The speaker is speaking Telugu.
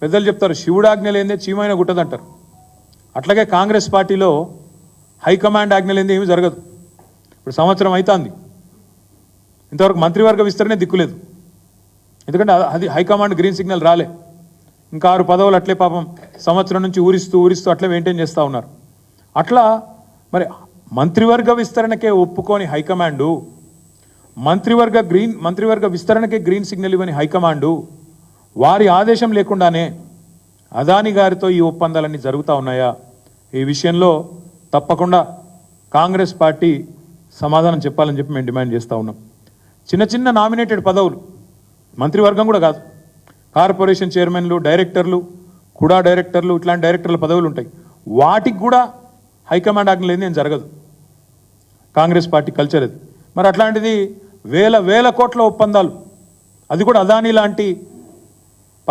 పెద్దలు చెప్తారు శివుడు ఆజ్ఞ లేదే చీమైన గుట్టదంటారు. అట్లాగే కాంగ్రెస్ పార్టీలో హైకమాండ్ ఆజ్ఞ లేదే ఏమీ జరగదు. ఇప్పుడు సంవత్సరం అవుతుంది, ఇంతవరకు మంత్రివర్గ విస్తరణ దిక్కులేదు. ఎందుకంటే అది హైకమాండ్ గ్రీన్ సిగ్నల్ రాలే. ఇంకా 6 పదవులు అట్లే పాపం సంవత్సరం నుంచి ఊరిస్తూ అట్లే మెయింటైన్ చేస్తూ ఉన్నారు. అట్లా మరి మంత్రివర్గ విస్తరణకే ఒప్పుకొని హైకమాండు, మంత్రివర్గ విస్తరణకే గ్రీన్ సిగ్నల్ ఇవ్వని హైకమాండు వారి ఆదేశం లేకుండానే అదాని గారితో ఈ ఒప్పందాలన్నీ జరుగుతూ ఉన్నాయా? ఈ విషయంలో తప్పకుండా కాంగ్రెస్ పార్టీ సమాధానం చెప్పాలని చెప్పి మేము డిమాండ్ చేస్తూ ఉన్నాం. చిన్న నామినేటెడ్ పదవులు, మంత్రివర్గం కూడా కాదు, కార్పొరేషన్ చైర్మన్లు, డైరెక్టర్లు, కూడా డైరెక్టర్లు, ఇట్లాంటి డైరెక్టర్ల పదవులు ఉంటాయి. వాటికి కూడా హైకమాండ్ ఆజ్ఞ లేని ఏం జరగదు. కాంగ్రెస్ పార్టీ కల్చర్ అది. మరి అట్లాంటిది వేల కోట్ల ఒప్పందాలు, అది కూడా అదానీ లాంటి